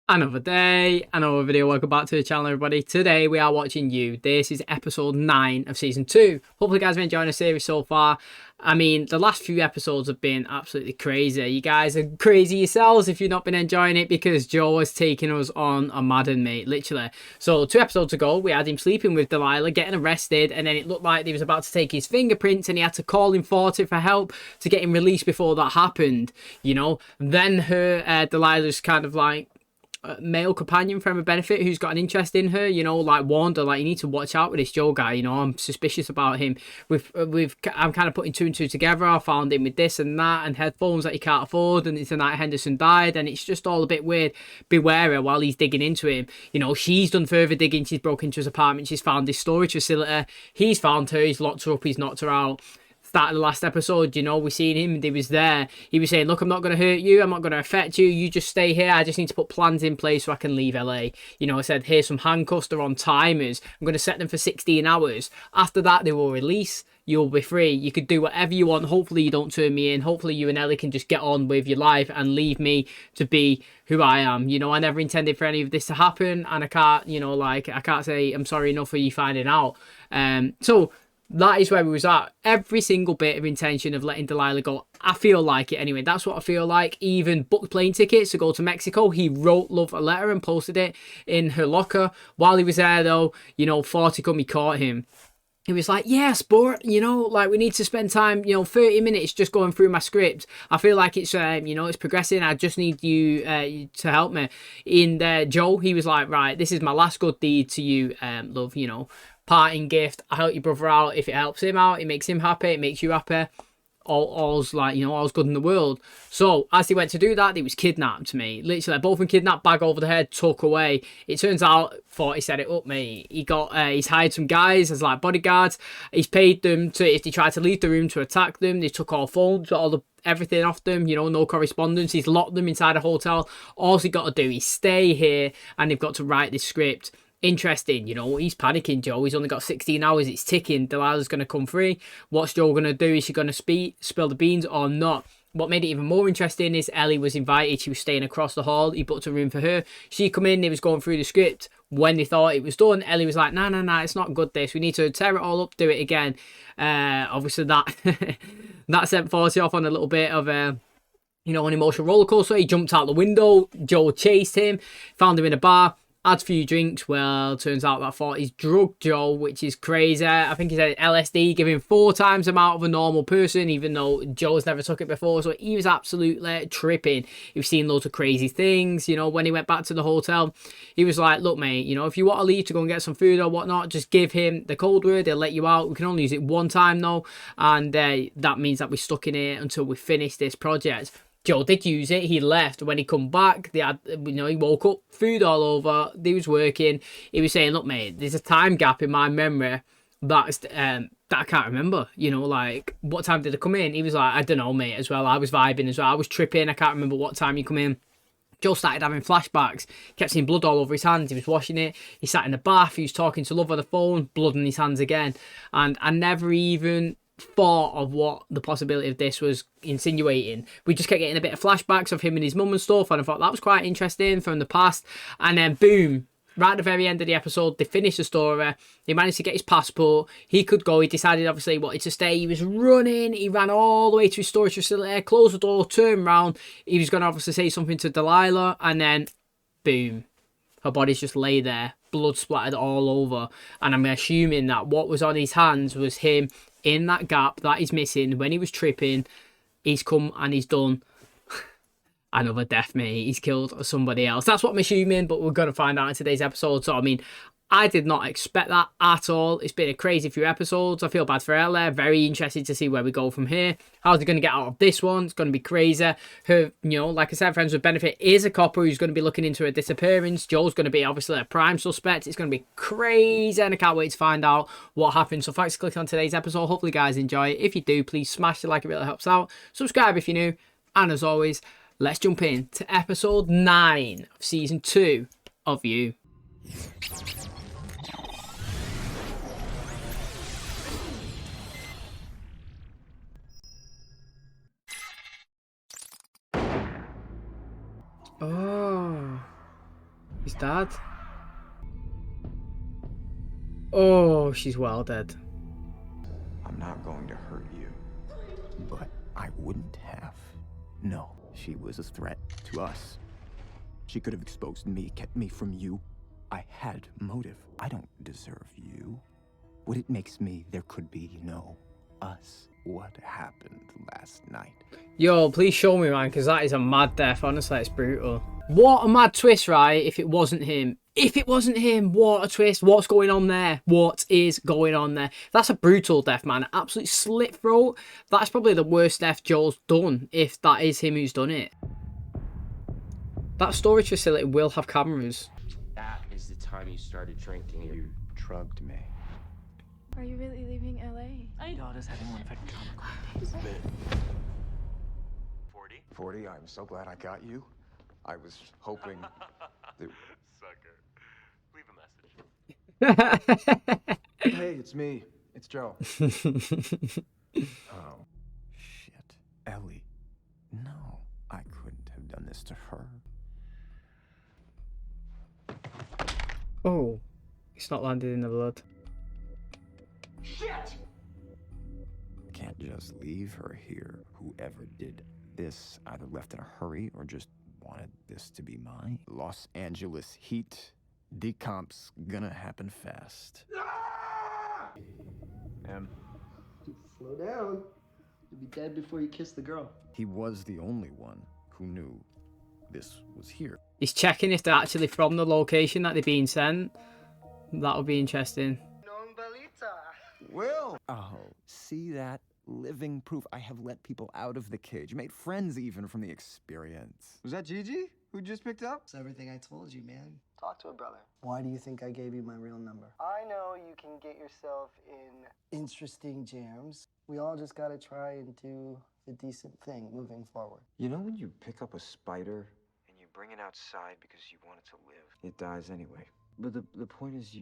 Another day, another video. Welcome back to the channel, everybody. Today we are watching You. This is episode 9 of season 2. Hopefully you guys have been enjoying the series so far. I mean, the last few episodes have been absolutely crazy. You guys are crazy yourselves if you've not been enjoying it, because Joe has taken us on a Madden, mate, literally. So 2 episodes ago, we had him sleeping with Delilah, getting arrested, and then it looked like he was about to take his fingerprints and he had to call in 40 for help to get him released before that happened, you know. Then Delilah's kind of like male companion for a benefit who's got an interest in her, you know, like warned her, like, you need to watch out with this Joe guy, you know, I'm suspicious about him. I'm kind of putting 2 and 2 together. I found him with this and that and headphones that he can't afford, and it's the night Henderson died, and it's just all a bit weird. Be wary while he's digging into him. You know, she's done further digging. She's broken into his apartment. She's found his storage facility. He's found her. He's locked her up. He's knocked her out. Start of the last episode, you know, we seen him and he was there. He was saying, look, I'm not going to hurt you, I'm not going to affect you, you just stay here. I just need to put plans in place so I can leave LA. You know, I said, here's some handcuffs, they're on timers, I'm going to set them for 16 hours. After that, they will release. You'll be free. You could do whatever you want. Hopefully you don't turn me in. Hopefully you and Ellie can just get on with your life and leave me to be who I am. You know, I never intended for any of this to happen, and I can't, you know, like, I can't say I'm sorry enough for you finding out. So that is where we was at. Every single bit of intention of letting Delilah go, I feel like it anyway. That's what I feel like. Even booked plane tickets to go to Mexico. He wrote Love a letter and posted it in her locker. While he was there, though, you know, 40 come, he caught him. He was like, yeah, sport, you know, like, we need to spend time, you know, 30 minutes just going through my script. I feel like it's, you know, it's progressing. I just need you to help me. In Joe, he was like, right, this is my last good deed to you, love, you know. Parting gift. I help your brother out. If it helps him out, it makes him happy, it makes you happy. All's like, you know, all's good in the world. So as he went to do that, he was kidnapped, mate. Literally, both been kidnapped, bag over the head, took away. It turns out, thought he set it up, mate. He's hired some guys as like bodyguards. He's paid them to, if they try to leave the room, to attack them. They took all phones, everything off them, you know, no correspondence. He's locked them inside a hotel. All he got to do is stay here, and they've got to write this script. Interesting, you know, he's panicking, Joe. He's only got 16 hours, it's ticking. Delilah's going to come free. What's Joe going to do? Is she going to spill the beans or not? What made it even more interesting is Ellie was invited. She was staying across the hall. He booked a room for her. She come in, they was going through the script. When they thought it was done, Ellie was like, no, it's not good, this. We need to tear it all up, do it again. Obviously that that sent 40 off on a little bit of you know, an emotional roller coaster. He jumped out the window. Joe chased him, found him in a bar. Had a few drinks. Well, turns out that 40's drugged Joe, which is crazy. I think he said LSD, giving 4 times the amount of a normal person, even though Joe's never took it before. So he was absolutely tripping. He was seeing loads of crazy things. You know, when he went back to the hotel, he was like, look, mate, you know, if you want to leave to go and get some food or whatnot, just give him the code word. He'll let you out. We can only use it 1 time, though. And that means that we're stuck in here until we finish this project. Joe did use it. He left. When he come back, they had, you know, he woke up, food all over. He was working. He was saying, look, mate, there's a time gap in my memory that I can't remember. You know, like, what time did they come in? He was like, I don't know, mate, as well. I was vibing as well. I was tripping. I can't remember what time you come in. Joe started having flashbacks, kept seeing blood all over his hands. He was washing it. He sat in the bath. He was talking to Love on the phone, blood on his hands again. And I never even thought of what the possibility of this was insinuating. We just kept getting a bit of flashbacks of him and his mum and stuff, and I thought that was quite interesting from the past. And then boom, right at the very end of the episode, they finished the story. He managed to get his passport. He could go. He decided, obviously, he wanted to stay. He was running. He ran all the way to his storage facility, closed the door, turned around. He was going to obviously say something to Delilah, and then boom, her body's just lay there, blood splattered all over. And I'm assuming that what was on his hands was him in that gap that is missing when he was tripping. He's come and he's done another death, mate. He's killed somebody else. That's what I'm assuming, but we're going to find out in today's episode. So, I mean, I did not expect that at all. It's been a crazy few episodes. I feel bad for Ella. Very interested to see where we go from here. How's he going to get out of this one? It's going to be crazy. Her, you know, like I said, Friends with Benefit is a copper who's going to be looking into her disappearance. Joe's going to be obviously a prime suspect. It's going to be crazy, and I can't wait to find out what happens. So thanks for clicking on today's episode. Hopefully you guys enjoy it. If you do, please smash the like. It really helps out. Subscribe if you're new. And as always, let's jump in to episode 9 of season 2 of You. Oh. His dad? Oh, she's well dead. I'm not going to hurt you. But I wouldn't have. No, she was a threat to us. She could have exposed me, kept me from you. I had motive. I don't deserve you. What it makes me, there could be no us. What happened last night? Yo, please show me, man, because that is a mad death. Honestly, it's brutal. What a mad twist, right? If it wasn't him. If it wasn't him, what a twist. What's going on there? What is going on there? That's a brutal death, man. Absolute slit throat. That's probably the worst death Joel's done, if that is him who's done it. That storage facility will have cameras. That is the time you started drinking. You drugged me. Are you really leaving LA? My daughter's having one of her drama queens. 40, I'm so glad I got you. I was hoping that... Sucker. Leave a message. Hey, it's me. It's Joe. Oh, shit. Ellie. No, I couldn't have done this to her. Oh, it's not landed in the blood. I can't just leave her here. Whoever did this either left in a hurry or just wanted this to be mine. Los Angeles heat. Decomp's gonna happen fast. Slow down. You'll be dead before you kiss the girl. He was the only one who knew this was here. He's checking if they're actually from the location that they're being sent. That would be interesting. Will! Oh, see that? Living proof. I have let people out of the cage, made friends even from the experience. Was that Gigi who just picked up? It's everything I told you, man. Talk to her, brother. Why do you think I gave you my real number? I know you can get yourself in interesting jams. We all just gotta try and do the decent thing moving forward. You know when you pick up a spider and you bring it outside because you want it to live? It dies anyway. But the point is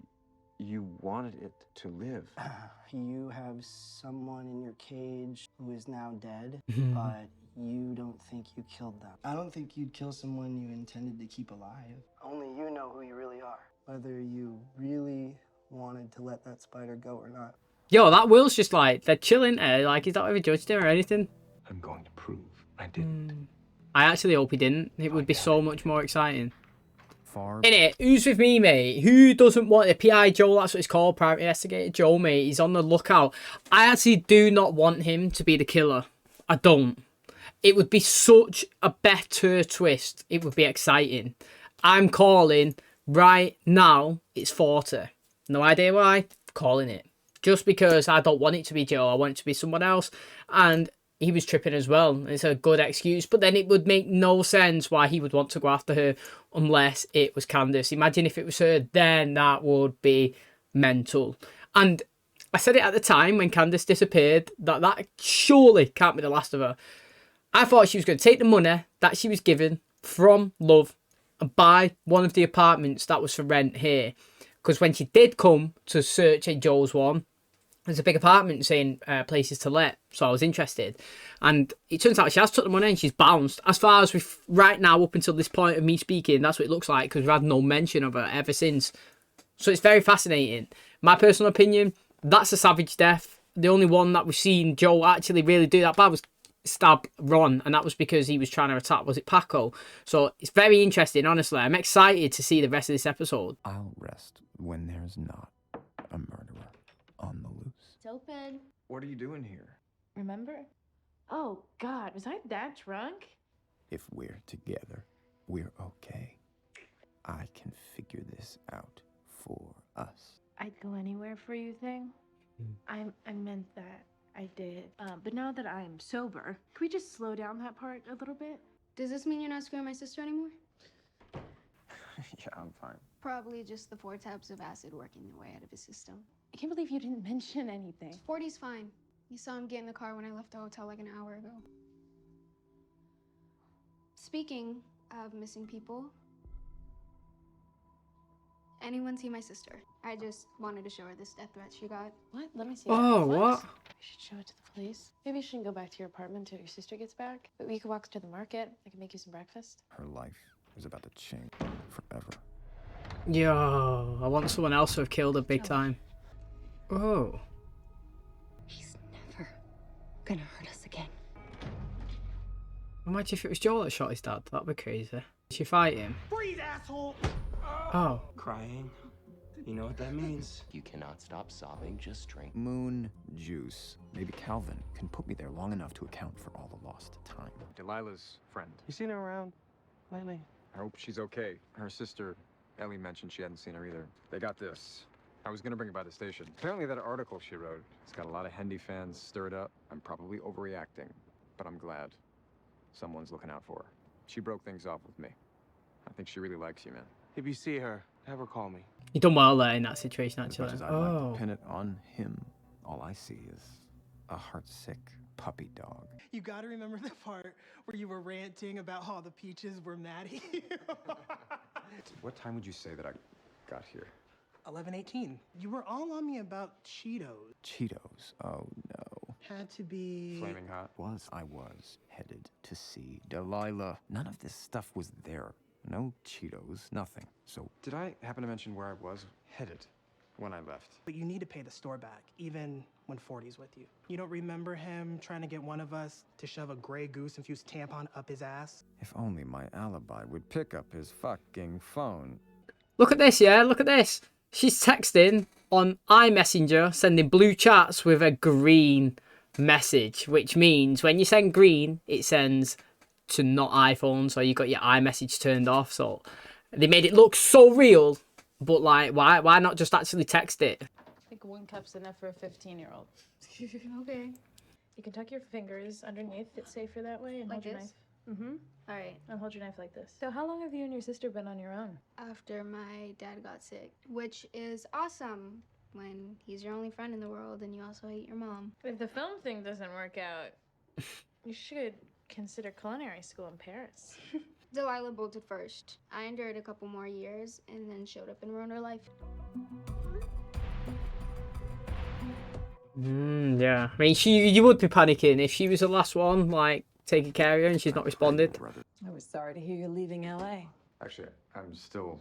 you wanted it to live. You have someone in your cage who is now dead, but you don't think you killed them. I don't think you'd kill someone you intended to keep alive. Only you know who you really are. Whether you really wanted to let that spider go or not. Yo, that Will's just like, they're chilling there. Like, he's not ever judged him or anything. I'm going to prove I didn't. I actually hope he didn't. It would be so much more exciting. Far. Innit? Who's with me, mate? Who doesn't want a PI Joel? That's what it's called, Private Investigator Joel, mate. He's on the lookout. I actually do not want him to be the killer. I don't. It would be such a better twist. It would be exciting. I'm calling right now. It's 40. No idea why. I'm calling it. Just because I don't want it to be Joe. I want it to be someone else. And he was tripping as well. It's a good excuse. But then it would make no sense why he would want to go after her unless it was Candace. Imagine if it was her, then that would be mental. And I said it at the time when Candace disappeared, that surely can't be the last of her. I thought she was going to take the money that she was given from Love and buy one of the apartments that was for rent here. Because when she did come to search in Joel's one, there's a big apartment saying places to let, so I was interested. And it turns out she has took the money and she's bounced. As far as we've, right now, up until this point of me speaking, that's what it looks like, because we've had no mention of her ever since. So it's very fascinating. My personal opinion, that's a savage death. The only one that we've seen Joel actually really do that bad was stab Ron, and that was because he was trying to attack, was it Paco? So it's very interesting, honestly. I'm excited to see the rest of this episode. I'll rest when there's not a murderer on the loose. It's open. What are you doing here? Remember? Oh, God, was I that drunk? If we're together, we're okay. I can figure this out for us. I'd go anywhere for you thing. I meant that. I did. But now that I'm sober, can we just slow down that part a little bit? Does this mean you're not screwing my sister anymore? Yeah, I'm fine. Probably just the 4 tabs of acid working their way out of his system. I can't believe you didn't mention anything. 40's fine. You saw him get in the car when I left the hotel like an hour ago. Speaking of missing people, anyone see my sister? I just wanted to show her this death threat she got. What? Let me see. Oh, that. what? We should show it to the police. Maybe you shouldn't go back to your apartment until your sister gets back. But we could walk to the market. I can make you some breakfast. Her life is about to change forever. Yo, I want someone else to have killed her big time. Oh. He's never gonna hurt us again. Imagine if it was Joel that shot his dad. That'd be crazy. Did she fight him? Freeze, asshole! Oh. Crying. You know what that means? You cannot stop sobbing, just drink. Moon juice. Maybe Calvin can put me there long enough to account for all the lost time. Delilah's friend. You seen her around lately? I hope she's okay. Her sister, Ellie, mentioned she hadn't seen her either. They got this. I was gonna bring it by the station. Apparently that article she wrote, it's got a lot of Hendy fans stirred up. I'm probably overreacting, but I'm glad someone's looking out for her. She broke things off with me. I think she really likes you, man. If you see her, have her call me. You done well there in that situation, As much actually. as I'd like to pin it on him, all I see is a heartsick puppy dog. You gotta remember the part where you were ranting about how the peaches were mad at you. What time would you say that I got here? 11:18. You were all on me about Cheetos. Cheetos? Oh no. Had to be... Flaming hot. I was headed to see Delilah. None of this stuff was there. No Cheetos, nothing. So Did I happen to mention where I was headed when I left? But you need to pay the store back, even when 40's with you. You don't remember him trying to get one of us to shove a Grey Goose-infused tampon up his ass? if only my alibi would pick up his fucking phone. Look at this, yeah? Look at this. She's texting on iMessenger, sending blue chats with a green message, which means when you send green, it sends to not iPhone, so you got your iMessage turned off. So they made it look so real, but like, why not just actually text it? I think one cup's enough for a 15-year-old. Okay. You can tuck your fingers underneath. It's safer that way. And Like hold your this? knife. Mm-hmm. All right. And hold your knife like this. So how long have you and your sister been on your own? After my dad got sick, which is awesome when he's your only friend in the world and you also hate your mom. If the film thing doesn't work out, you should consider culinary school in Paris. Delilah bolted first. I endured a couple more years and then showed up and ruined her life. Yeah. I mean, you would be panicking if she was the last one, like, taking care of her and she's not responded. I was sorry to hear you're leaving LA. Actually, I'm still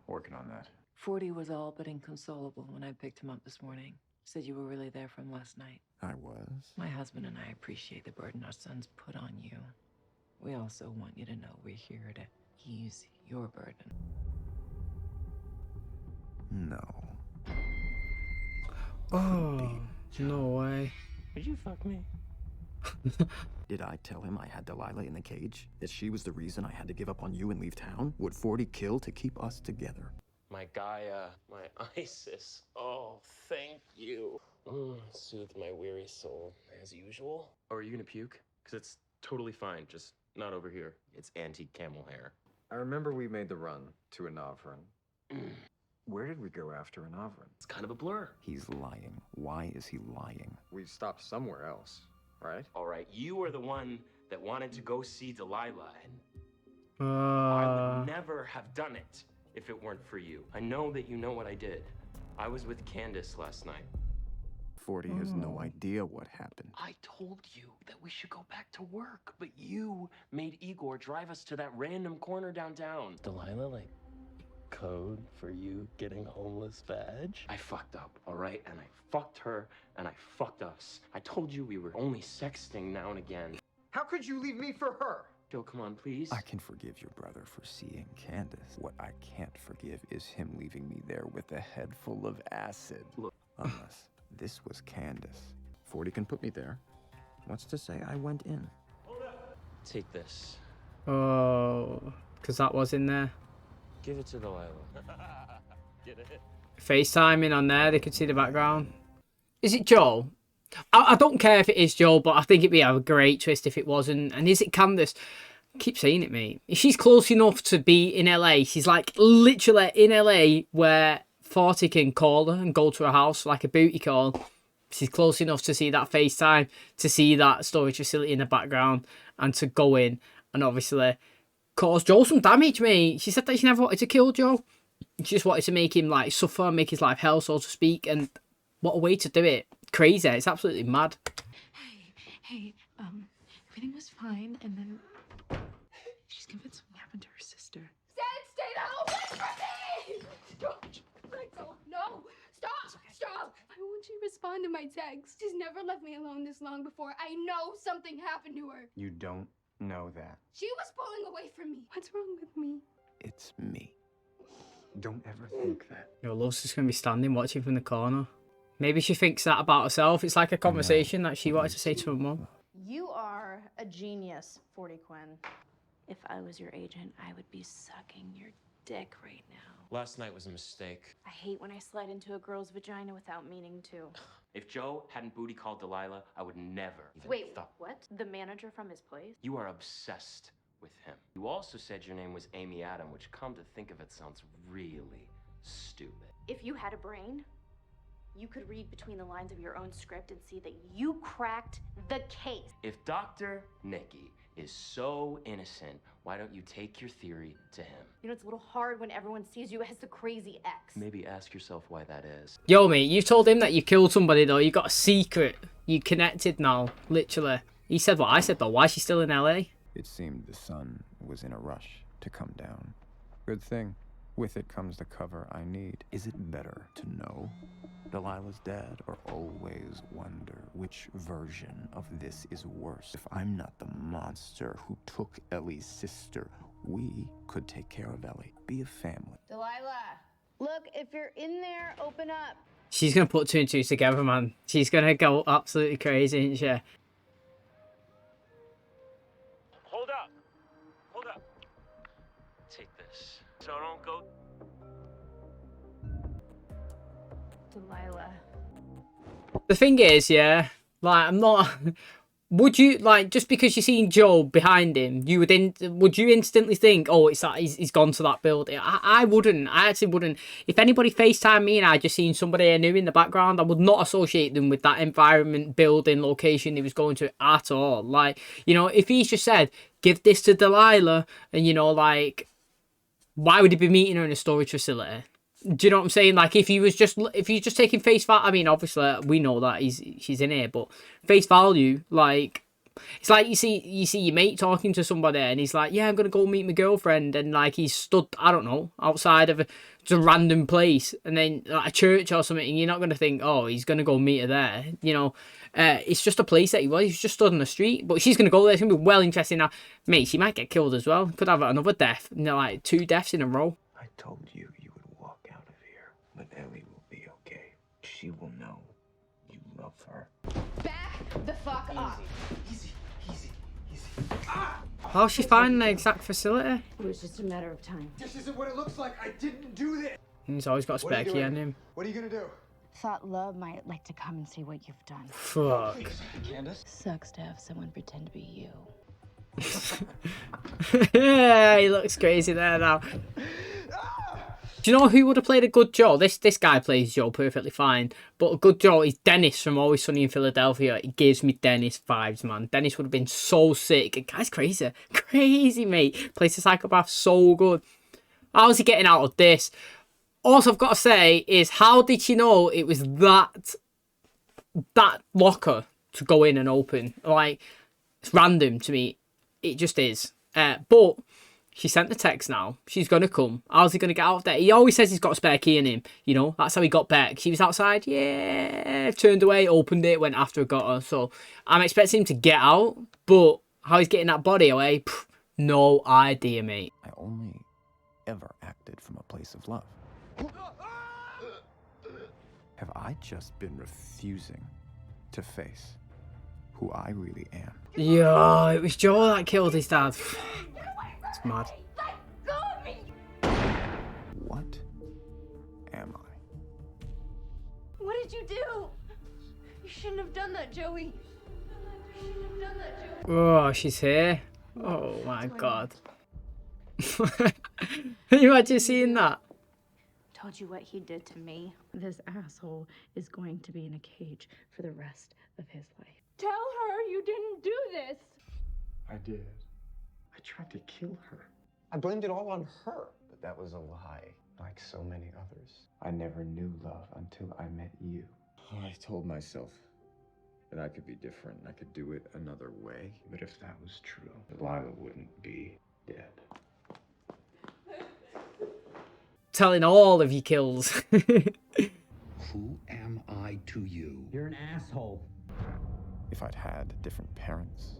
working on that. 40 was all but inconsolable when I picked him up this morning. Said you were really there from last night. I was. My husband and I appreciate the burden our sons put on you. We also want you to know we're here to ease your burden. No. Oh, no way. Would you fuck me? Did I tell him I had Delilah in the cage? That she was the reason I had to give up on you and leave town? Would 40 kill to keep us together? My Gaia, my Isis. Oh, thank you. Soothe my weary soul, as usual. Oh, are you gonna puke? Because it's totally fine, just not over here. It's antique camel hair. I remember we made the run to Anavran. Where did we go after Anavran? It's kind of a blur. He's lying. Why is he lying? We stopped somewhere else, right? All right, you were the one that wanted to go see Delilah, and I would never have done it if it weren't for you. I know that you know what I did. I was with Candace last night. 40 has no idea what happened. I told you that we should go back to work, but you made Igor drive us to that random corner downtown. Delilah, like, code for you getting homeless badge? I fucked up, all right? And I fucked her, and I fucked us. I told you we were only sexting now and again. How could you leave me for her? Joe, come on, please. I can forgive your brother for seeing Candace. What I can't forgive is him leaving me there with a head full of acid. Look. Unless this was Candace. 40 can put me there. What's to say I went in? Take this. Oh, because that was in there. Give it to Delilah. Get it? FaceTiming on there, they could see the background. Is it Joel? I don't care if it is Joel, but I think it'd be a great twist if it wasn't. And is it Candace? I keep saying it, mate. If she's close enough to be in LA, she's like literally in LA where 40 can call her and go to her house like a booty call. She's close enough to see that FaceTime, to see that storage facility in the background, and to go in and obviously cause Joel some damage, mate. She said that she never wanted to kill Joe. She just wanted to make him like suffer, make his life hell, so to speak. And what a way to do it. Crazy. It's absolutely mad. Hey, everything was fine, and then she's convinced something happened to her sister. Dad, stay the hell away from me! respond to my texts. She's never left me alone this long before. I know something happened to her. You don't know that. She was pulling away from me. What's wrong with me? It's me. Don't ever think that. Your love's just going to be standing watching from the corner. Maybe she thinks that about herself. It's like a conversation that she wanted to say to her mum. You are a genius, 40 Quinn. If I was your agent, I would be sucking your dick right now. Last night was a mistake. I hate when I slide into a girl's vagina without meaning to. If Joe hadn't booty called Delilah, I would never even Wait, thought. what? The manager from his place? You are obsessed with him. You also said your name was Amy Adam, which, come to think of it, sounds really stupid. If you had a brain, you could read between the lines of your own script and see that you cracked the case. If Dr. Nikki is so innocent, why don't you take your theory to him? You know, it's a little hard when everyone sees you as the crazy ex. Maybe ask yourself why that is. Yo, mate, you told him that you killed somebody, though. You got a secret. You connected now, literally. He said what I said, though. Why is she still in LA? It seemed the sun was in a rush to come down. Good thing. With it comes the cover I need. Is it better to know Delilah's dead or always wonder which version of this is worse? If I'm not the monster who took Ellie's sister, we could take care of Ellie. Be a family. Delilah, look, if you're in there, open up. She's going to put two and two together, man. She's going to go absolutely crazy, isn't she? Hold up. Hold up. Take this. So don't go. Delilah. The thing is, yeah, like, I'm not... Would you, like, just because you're seeing Joe behind him, would you instantly think, oh, it's that he's gone to that building? I wouldn't. I actually wouldn't. If anybody FaceTimed me and I just seen somebody I knew in the background, I would not associate them with that environment, building, location he was going to at all. Like, you know, if he's just said, give this to Delilah, and, you know, like, why would he be meeting her in a storage facility? Do you know what I'm saying? Like, if you're just taking face value, I mean, obviously we know that she's in here, but face value, like, it's like you see your mate talking to somebody and he's like, yeah, I'm gonna go meet my girlfriend, and like he's stood, I don't know, outside of just a random place, and then like a church or something, and you're not gonna think, oh, he's gonna go meet her there, you know. It's just a place that he's just stood on the street, but she's gonna go there. It's gonna be well interesting. Now, mate, she might get killed as well. Could have another death, you know, like 2 deaths in a row. I told you would walk out of here, but Ellie will be okay. She will know you love her. Back the fuck up. Easy. How's she finding the exact facility? It was just a matter of time. This isn't what it looks like. I didn't do this. He's always got a spare key on him. What are you gonna do? Thought love might like to come and see what you've done. Fuck. Candace? Sucks to have someone pretend to be you. Yeah, he looks crazy there now. Do you know who would have played a good Joe? This guy plays Joe perfectly fine, but a good Joe is Dennis from Always Sunny in Philadelphia. It gives me Dennis vibes, man. Dennis would have been so sick. The guy's crazy, mate. Plays the psychopath so good. How's he getting out of this? Also, I've got to say is, how did she know it was that locker to go in and open? Like, it's random to me. It just is. But she sent the text now. She's going to come. How's he going to get out of there? He always says he's got a spare key in him. You know, that's how he got back. She was outside. Yeah. Turned away, opened it, went after her, got her. So I'm expecting him to get out. But how he's getting that body away, no idea, mate. I only ever acted from a place of love. Have I just been refusing to face who I really am? Yo, it was Joe that killed his dad. It's mad. What am I? What did you do? You shouldn't have done that, Joey. You shouldn't have done that, Joey. Oh, she's here. Oh my god. Can you imagine seeing that? Told you what he did to me. This asshole is going to be in a cage for the rest of his life. Tell her you didn't do this. I did. I tried to kill her. I blamed it all on her. But that was a lie, like so many others. I never knew love until I met you. I told myself that I could be different. I could do it another way. But if that was true, Delilah wouldn't be dead. Telling all of your kills. Who am I lied to you. You're an asshole. If I'd had different parents.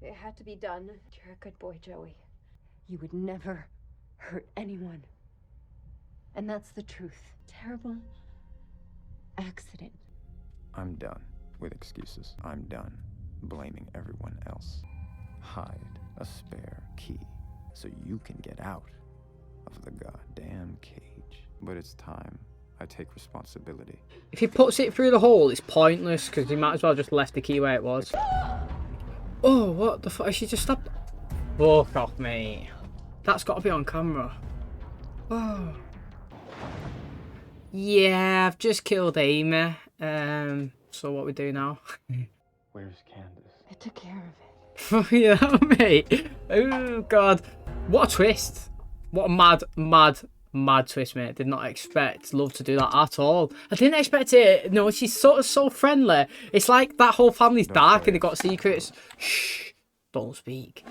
It had to be done. You're a good boy, Joey. You would never hurt anyone. And that's the truth. Terrible accident. I'm done with excuses. I'm done blaming everyone else. Hide a spare key so you can get out of the goddamn cage. But it's time I take responsibility. If he puts it through the hole, it's pointless because he might as well just left the key where it was. Oh, what the fuck? She just stopped. Fuck off, mate. That's got to be on camera. Oh. Yeah, I've just killed Amy. So what we do now? Where's Candace? I took care of it. Yeah, mate. Oh, God. What a twist. What a mad twist, mate. Did not expect Love to do that at all. I didn't expect it. No, she's sort of so friendly. It's like that whole family's dark and they got secrets. Shh. Don't speak.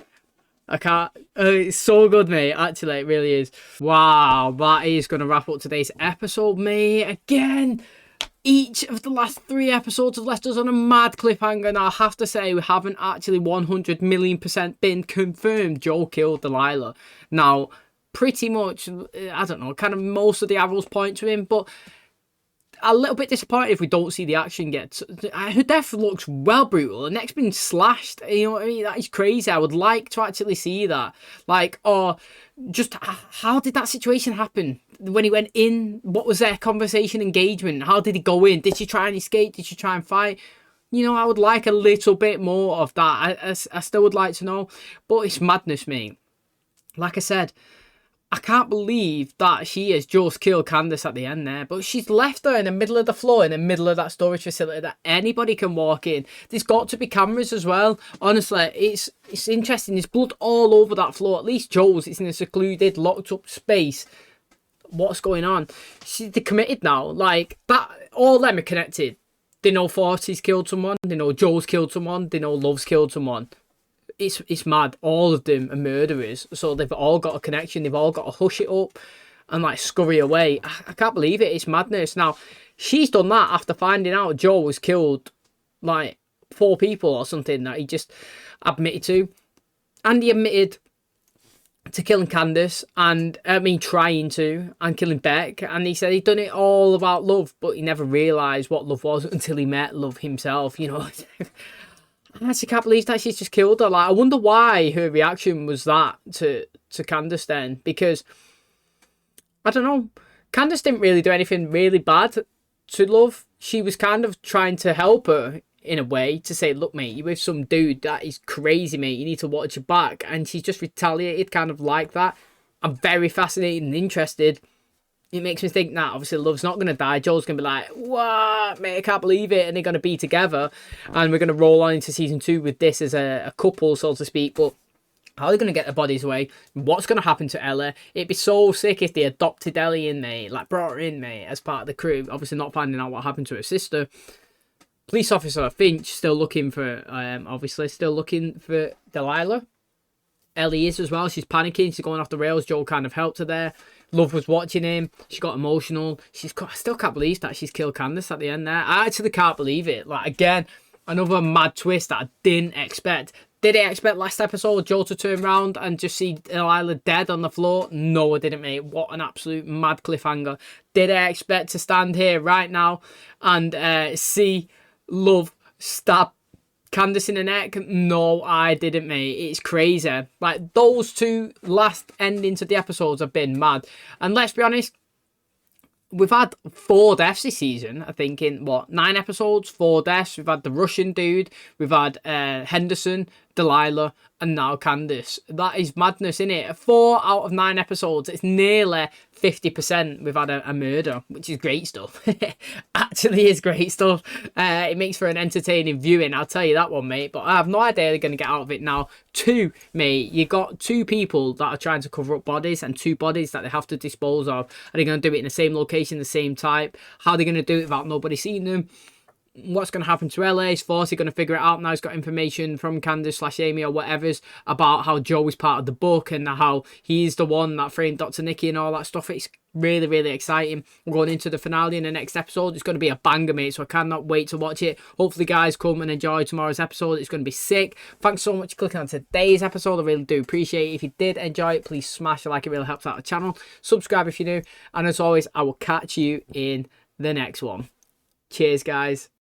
I can't. It's so good, mate. Actually, it really is. Wow, that is going to wrap up today's episode, mate. Again, each of the last 3 episodes have left us on a mad cliffhanger. And I have to say, we haven't actually 100 million% been confirmed Joe killed Delilah. Now, pretty much, I don't know, kind of most of the arrows point to him, but a little bit disappointed if we don't see the action get. Her death looks well brutal. The neck's been slashed. You know what I mean? That is crazy. I would like to actually see that. Like, or just how did that situation happen? When he went in, what was their conversation, engagement? How did he go in? Did she try and escape? Did she try and fight? You know, I would like a little bit more of that. I still would like to know. But it's madness, mate. Like I said, I can't believe that she has just killed Candace at the end there, but she's left her in the middle of the floor, in the middle of that storage facility that anybody can walk in. There's got to be cameras as well. Honestly, it's interesting. There's blood all over that floor. At least Joe's, it's in a secluded, locked up space. What's going on? They're committed now. Like, that, all of them are connected. They know Forty's killed someone. They know Joe's killed someone. They know Love's killed someone. It's mad. All of them are murderers, so they've all got a connection. They've all got to hush it up and like scurry away. I can't believe it. It's madness. Now, she's done that after finding out Joe was killed like 4 people or something that he just admitted to, and he admitted to killing Candace, and trying to, and killing Beck, and he said he'd done it all about Love, but he never realised what Love was until he met Love himself. You know. I actually can't believe that she's just killed her. Like, I wonder why her reaction was that to Candace then. Because, I don't know, Candace didn't really do anything really bad to Love. She was kind of trying to help her in a way to say, look, mate, you're with some dude that is crazy, mate. You need to watch your back. And she's just retaliated kind of like that. I'm very fascinated and interested. It makes me think that obviously Love's not going to die. Joel's going to be like, what, mate, I can't believe it. And they're going to be together. And we're going to roll on into season 2 with this as a couple, so to speak. But how are they going to get their bodies away? What's going to happen to Ellie? It'd be so sick if they adopted Ellie in, mate. Like, brought her in, mate, as part of the crew. Obviously not finding out what happened to her sister. Police officer Finch still looking for, Delilah. Ellie is as well. She's panicking. She's going off the rails. Joel kind of helped her there. Love was watching him. She got emotional. I still can't believe that she's killed Candace at the end there. I actually can't believe it. Like, again, another mad twist that I didn't expect. Did I expect last episode Joel to turn around and just see Delilah dead on the floor? No, I didn't, mate. What an absolute mad cliffhanger. Did I expect to stand here right now and see Love stab Candace in the neck? No, I didn't, mate. It's crazy. Like, those 2 last endings of the episodes have been mad. And let's be honest, we've had 4 deaths this season, I think, in, 9 episodes? 4 deaths. We've had the Russian dude, we've had Henderson, Delilah, and now Candace. That is madness, innit? 4 out of 9 episodes. It's nearly 50% we've had a murder, which is great stuff. Actually is great stuff. It makes for an entertaining viewing, I'll tell you that one, mate. But I have no idea they're going to get out of it now. 2, mate. You got 2 people that are trying to cover up bodies and 2 bodies that they have to dispose of. Are they going to do it in the same location, the same type? How are they going to do it without nobody seeing them? what's going to happen to LA. Is Forty going to figure it out now? He's got information from Candace/Amy or whatever's about how Joe is part of the book and how he's the one that framed Dr. Nicky and all that stuff. It's really, really exciting. We're going into the finale in the next episode. It's going to be a banger, mate, so I cannot wait to watch it. Hopefully, guys, come and enjoy tomorrow's episode. It's going to be sick. Thanks so much for clicking on today's episode. I really do appreciate it. If you did enjoy it, please smash a like. It really helps out the channel. Subscribe if you're new. And as always, I will catch you in the next one. Cheers, guys.